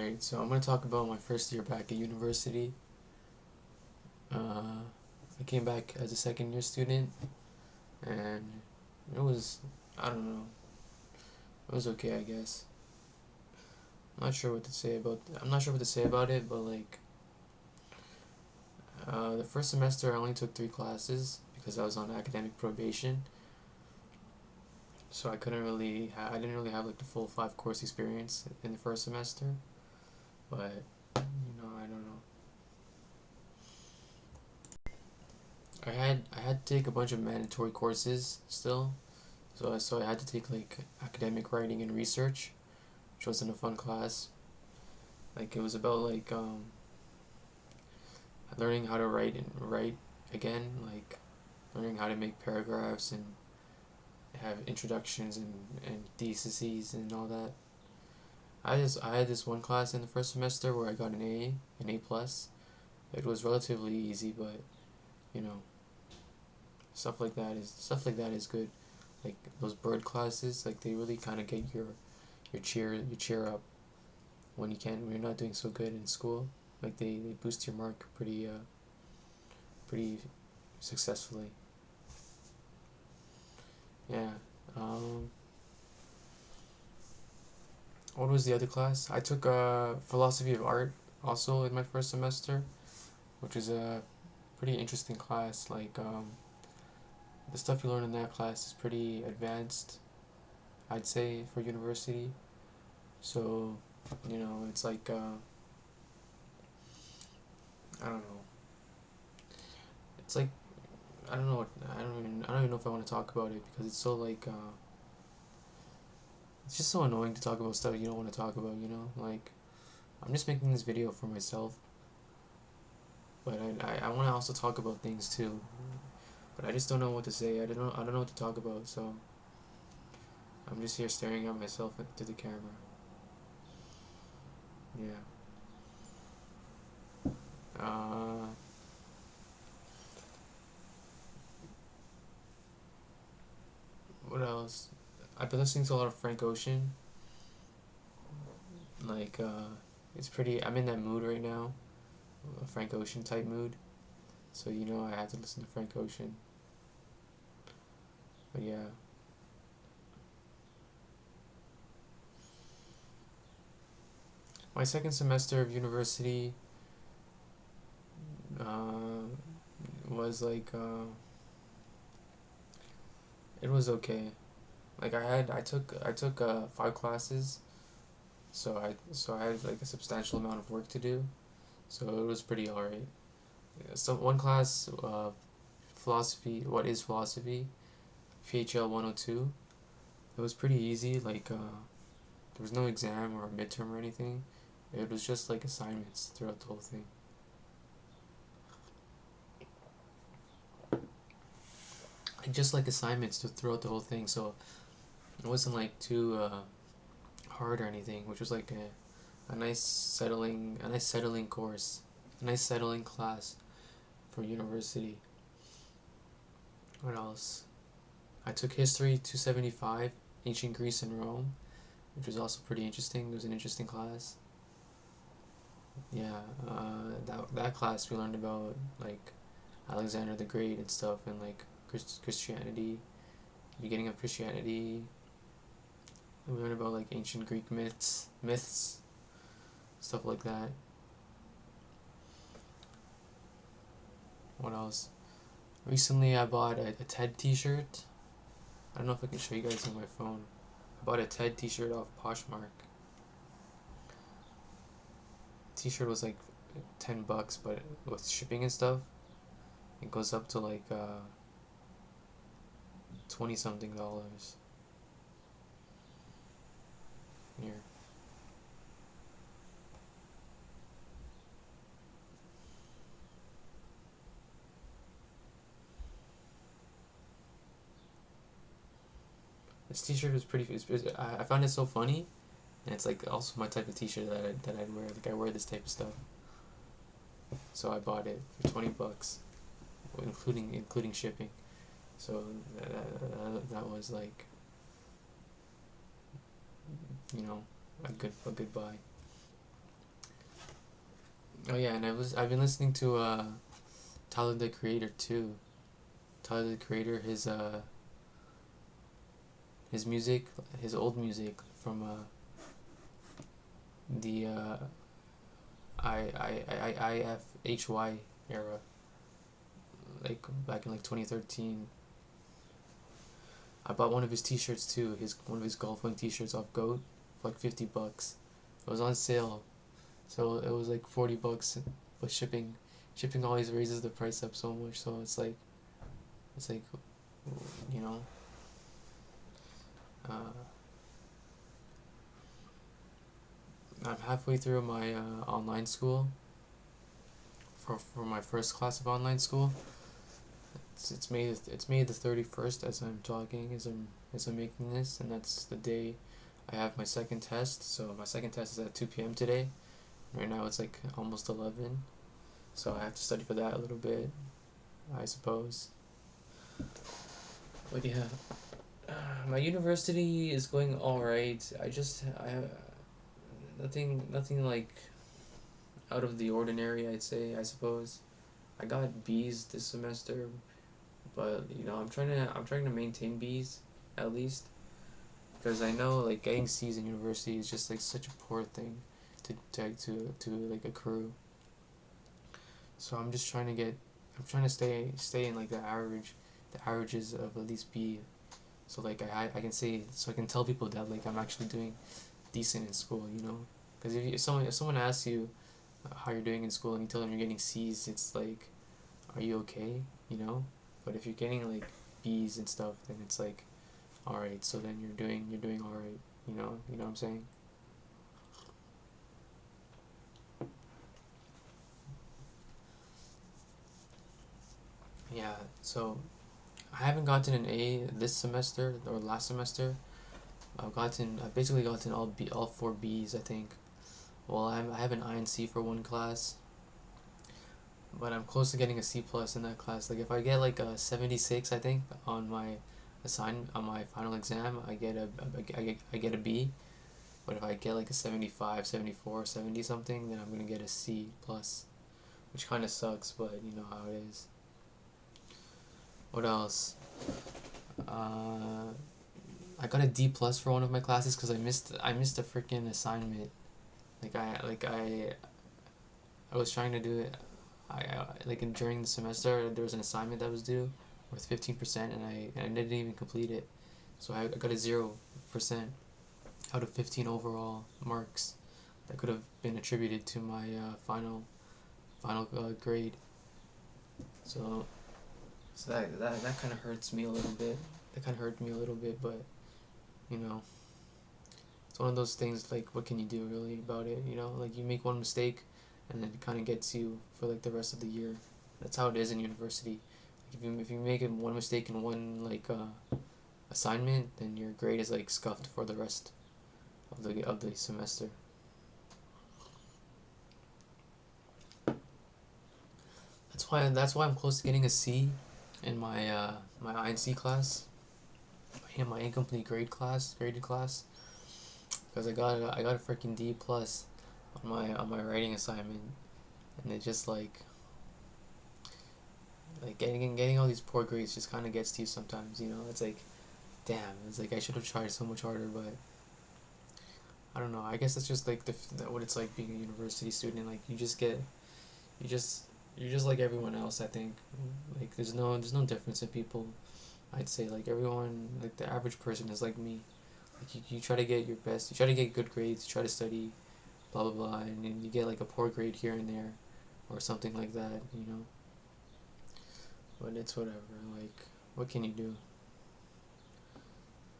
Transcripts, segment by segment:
Alright, so I'm going to talk about my first year back at university. I came back as a second year student, and it was, I don't know, it was okay, I guess. I'm not sure what to say about it, but like, the first semester I only took 3 classes because I was on academic probation, so I didn't really have like the full 5 course experience in the first semester, but, I don't know. I had to take a bunch of mandatory courses still, so I had to take like academic writing and research, which wasn't a fun class. Like it was about like learning how to write again, like learning how to make paragraphs and have introductions and theses and all that. I had this one class in the first semester where I got an A plus. It was relatively easy, but you know, stuff like that is good. Like those bird classes, like they really kind of get your cheer up when you're not doing so good in school. Like they boost your mark pretty successfully. Yeah. Um, what was the other class? I took philosophy of art also in my first semester, which is a pretty interesting class. Like the stuff you learn in that class is pretty advanced, I'd say, for university. So, it's like I don't know. It's like I don't know. I don't even know if I want to talk about it because it's so like it's just so annoying to talk about stuff you don't want to talk about. Like I'm just making this video for myself, but I want to also talk about things too. But I just don't know what to say. I don't know what to talk about. So I'm just here staring at myself into the camera. Yeah. Uh, what else? I've been listening to a lot of Frank Ocean. Like it's pretty. I'm in that mood right now, a Frank Ocean type mood. So I had to listen to Frank Ocean. But yeah. My second semester of university uh, was like it was okay. Like I took 5 classes, so I had like a substantial amount of work to do. So it was pretty alright. So one class, philosophy. What is philosophy? PHL 102. It was pretty easy. Like there was no exam or midterm or anything. It was just like assignments throughout the whole thing. Just like assignments throughout the whole thing. So it wasn't like too hard or anything, which was like a nice settling course, a nice settling class for university. What else? I took history 275, ancient Greece and Rome, which was also pretty interesting. It was an interesting class. Yeah, that class we learned about like Alexander the Great and stuff, and like Christianity, beginning of Christianity. And we learned about like ancient Greek myths, stuff like that. What else? Recently, I bought a TED T-shirt. I don't know if I can show you guys on my phone. I bought a TED T-shirt off Poshmark. T-shirt was like $10, but with shipping and stuff, it goes up to like 20 something dollars. Here, this T-shirt was pretty. I found it so funny, and it's like also my type of T-shirt that I'd wear. Like I wear this type of stuff, so I bought it for $20, including shipping. So that was like you know a good buy. Oh yeah, and I've been listening to Tyler the Creator too. Tyler the Creator, his music, his old music from the IFHY era, like back in like 2013. I bought one of his T-shirts too. His one of his golf wing T-shirts off Goat for like $50. It was on sale, so it was like $40. But shipping always raises the price up so much. So it's like, you know, uh, I'm halfway through my online school for my first class of online school. It's May the 31st as I'm talking, as I'm making this, and that's the day I have my second test. So my second test is at 2 p.m. today. Right now it's like almost 11, so I have to study for that a little bit, I suppose. But yeah, my university is going all right. I have nothing like out of the ordinary, I'd say, I suppose. I got B's this semester, but I'm trying to maintain B's at least, because I know like getting C's in university is just like such a poor thing to like accrue. So I'm trying to stay in like the averages of at least B. So like I can say, so I can tell people that like I'm actually doing decent in school, you know. Because if someone asks you how you're doing in school and you tell them you're getting C's, it's like, are you okay, you know? But if you're getting like B's and stuff, then it's like, all right. So then you're doing all right, you know. You know what I'm saying? Yeah. So I haven't gotten an A this semester or last semester. I've basically gotten all four B's, I think. Well, I have an I and C for one class, but I'm close to getting a C plus in that class. Like if I get like a 76, I think on my on my final exam, I get a B. But if I get like a 75, 74, 70 something, then I'm gonna get a C plus, which kind of sucks, but you know how it is. What else? Uh, I got a D plus for one of my classes because I missed a freaking assignment. I was trying to do it. During the semester there was an assignment that was due with 15%, and I didn't even complete it. So I got a 0% out of 15 overall marks that could have been attributed to my final grade. So that kind of hurts me a little bit. That kind of hurt me a little bit, but you know, it's one of those things. Like, what can you do really about it? You know, like you make one mistake, and then it kind of gets you for like the rest of the year. That's how it is in university. Like, if you make one mistake in one assignment, then your grade is like scuffed for the rest of the semester. That's why I'm close to getting a C in my INC class, in my incomplete graded class, because I got a freaking D plus on my writing assignment, and it just like getting all these poor grades just kind of gets to you sometimes. You know, it's like, damn, it's like I should have tried so much harder, but I don't know. I guess it's just like what it's like being a university student. Like you just you're just like everyone else. I think like there's no difference in people. I'd say like everyone, like the average person is like me. Like you try to get your best. You try to get good grades. You try to study, blah blah blah, and then you get like a poor grade here and there, or something like that. You know. But it's whatever. Like, what can you do?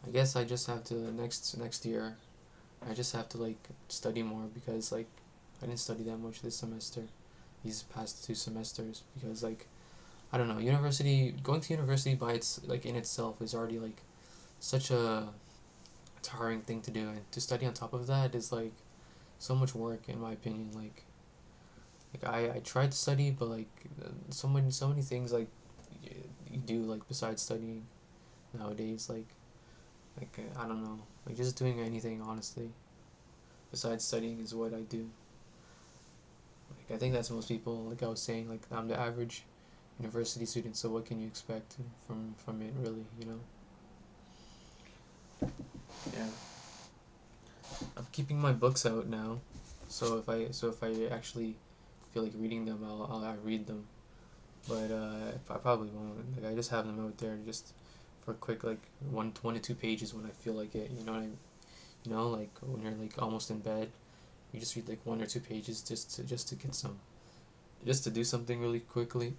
I guess I just have to next year. I just have to like study more, because like I didn't study that much this semester, these past two semesters, because like I don't know, going to university by its like in itself is already like such a tiring thing to do, and to study on top of that is like so much work in my opinion. I tried to study, but like so many things like you do like besides studying nowadays, I don't know, like just doing anything honestly besides studying is what I do. I think that's most people. Like I was saying, like I'm the average university student, so what can you expect from it, really? Yeah. I'm keeping my books out now, so if I actually feel like reading them, I'll read them. But I probably won't. Like I just have them out there just for quick like one to two pages when I feel like it. You know what I like when you're like almost in bed, you just read like one or two pages just to get some, just to do something really quickly.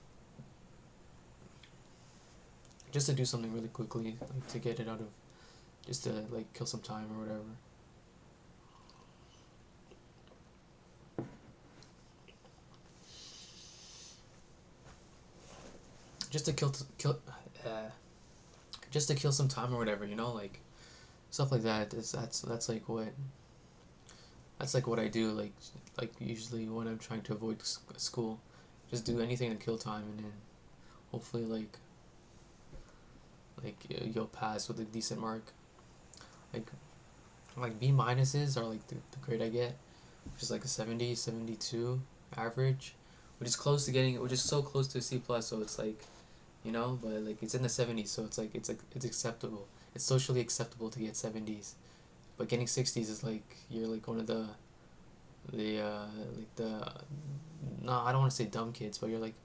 Just to do something really quickly, like to get it out of, just to like kill some time or whatever. Just to uh, just to kill some time or whatever. Like stuff like that. That's like what I do. Like usually when I'm trying to avoid school, just do anything to kill time, and then hopefully you'll pass with a decent mark. Like B minuses are like the grade I get, which is like a 70, 72 average, which is so close to a C plus. So it's like, but like it's in the 70s, so it's acceptable. It's socially acceptable to get 70s, but getting 60s is like you're like one of the no, I don't want to say dumb kids, but you're like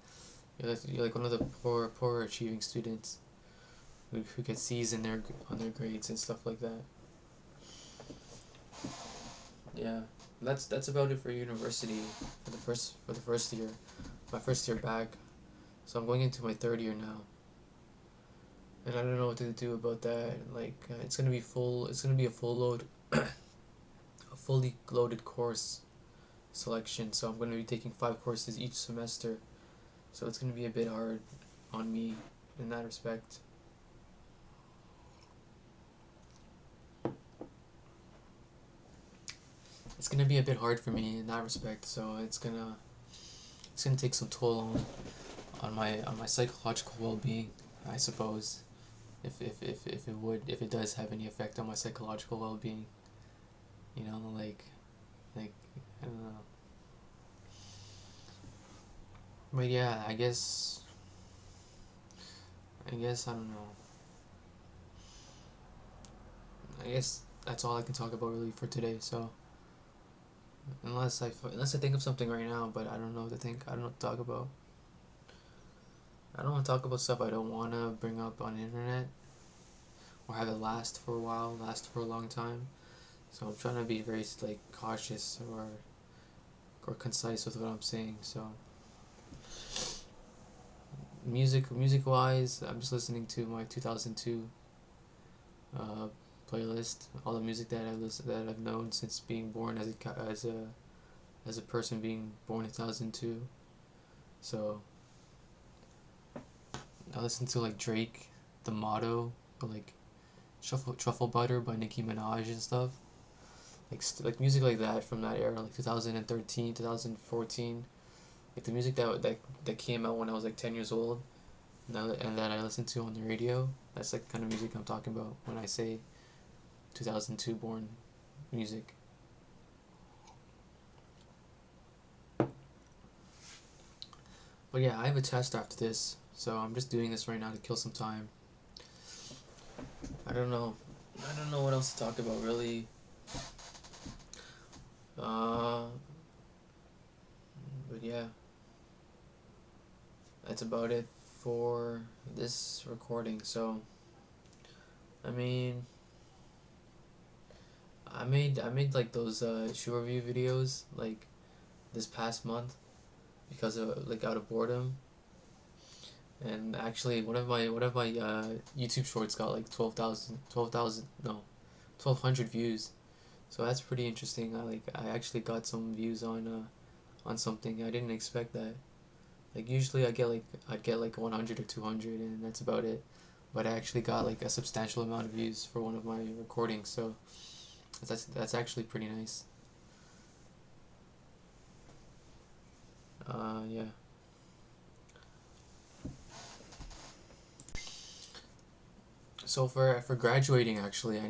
one of the poor achieving students who get C's on their grades and stuff like that. Yeah, that's about it for university for the first year, my first year back. So I'm going into my third year now, and I don't know what to do about that. Like it's gonna be full. It's gonna be a full load, a fully loaded course selection. So I'm gonna be taking 5 courses each semester. So it's gonna be a bit hard on me in that respect. It's gonna be a bit hard for me in that respect. So it's gonna take some toll on my psychological well being, I suppose. If it does have any effect on my psychological well being, like I don't know. But yeah, I guess I don't know. I guess that's all I can talk about really for today. So unless I think of something right now, but I don't know what to think. I don't know what to talk about. I don't want to talk about stuff I don't want to bring up on the internet or have it last for a while, last for a long time. So I'm trying to be very like cautious or concise with what I'm saying. So music wise, I'm just listening to my 2002 uh, playlist, all the music that I've known since being born as a person being born in 2002. So I listen to like Drake, The Motto, or like Truffle Butter by Nicki Minaj and stuff. Like music like that from that era, like 2013, 2014. Like the music that came out when I was like 10 years old, and that I listened to on the radio. That's like the kind of music I'm talking about when I say 2002 born music. But yeah, I have a test after this, so I'm just doing this right now to kill some time. I don't know. I don't know what else to talk about really. Uh, but yeah, that's about it for this recording. So, I mean, I made like those shoe review videos like this past month because of like out of boredom. And actually, one of my YouTube shorts got like 12,000 no, 1,200 views. So that's pretty interesting. I actually got some views on something. I didn't expect that. Like usually I'd get like 100 or 200 and that's about it. But I actually got like a substantial amount of views for one of my recordings. So that's actually pretty nice. Yeah. So for graduating, actually, I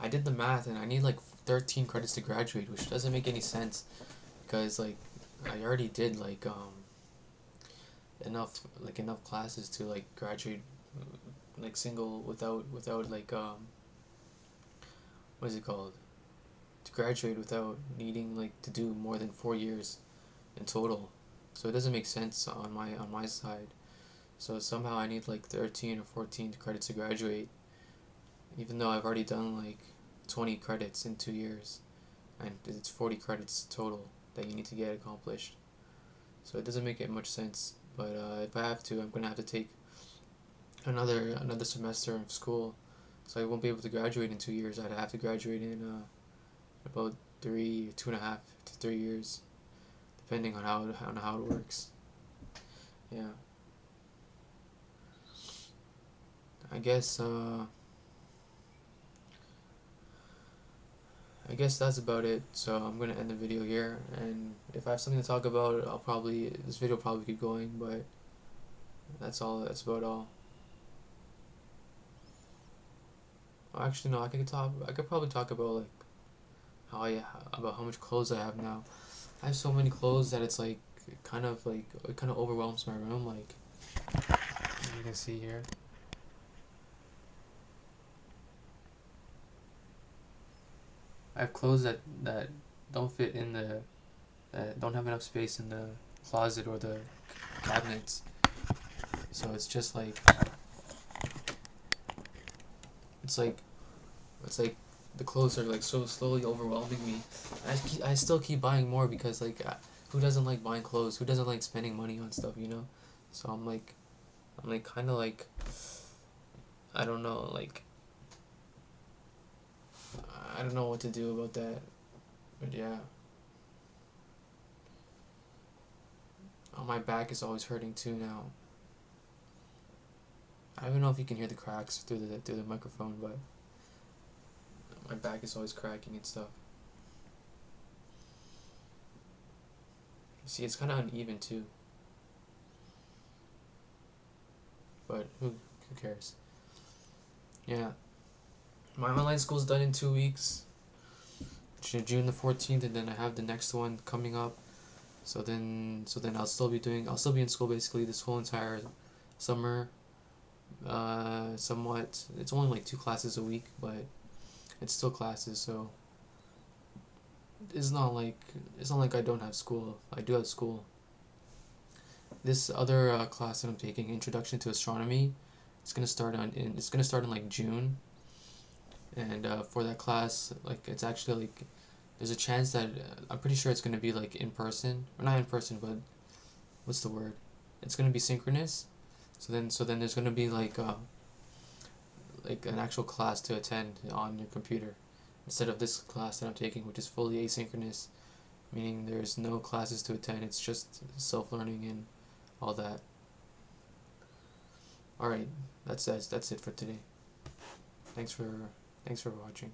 did the math and I need like 13 credits to graduate, which doesn't make any sense because like I already did like enough classes to like graduate like single without like what is it called, to graduate without needing like to do more than 4 years in total. So it doesn't make sense on my side. So somehow I need like 13 or 14 credits to graduate, even though I've already done like 20 credits in 2 years, and it's 40 credits total that you need to get accomplished. So it doesn't make it much sense. But if I have to, I'm gonna have to take another semester of school, so I won't be able to graduate in 2 years. I'd have to graduate in about 2.5 to 3 years, depending on how it works. Yeah, I guess I guess that's about it. So I'm gonna end the video here, and if I have something to talk about, this video will probably keep going, but that's all. That's about all. Oh, actually, no. I could probably talk about like about how much clothes I have now. I have so many clothes that it's like it kind of overwhelms my room. Like you can see here, I have clothes that don't fit in the that don't have enough space in the closet or the cabinets. So it's like it's like the clothes are like so slowly overwhelming me. I still keep buying more because like who doesn't like buying clothes? Who doesn't like spending money on stuff, you know? So I'm like kind of like I don't know, like I don't know what to do about that. But yeah. Oh, my back is always hurting too now. I don't even know if you can hear the cracks through the microphone, but my back is always cracking and stuff. You see, it's kind of uneven too. But who cares? Yeah. My online school's done in 2 weeks. June the 14th, and then I have the next one coming up. So then I'll still be in school basically this whole entire summer. Somewhat. It's only like 2 classes a week, but it's still classes. So it's not like I don't have school. I do have school. This other class that I'm taking, Introduction to Astronomy, it's gonna start in like June, and for that class, like it's actually like there's a chance that I'm pretty sure it's gonna be like in person, or not in person, but what's the word? It's gonna be synchronous. So then there's gonna be like an actual class to attend on your computer, instead of this class that I'm taking, which is fully asynchronous, meaning there's no classes to attend. It's just self-learning and all that. All right, that's it for today. Thanks for thanks for watching.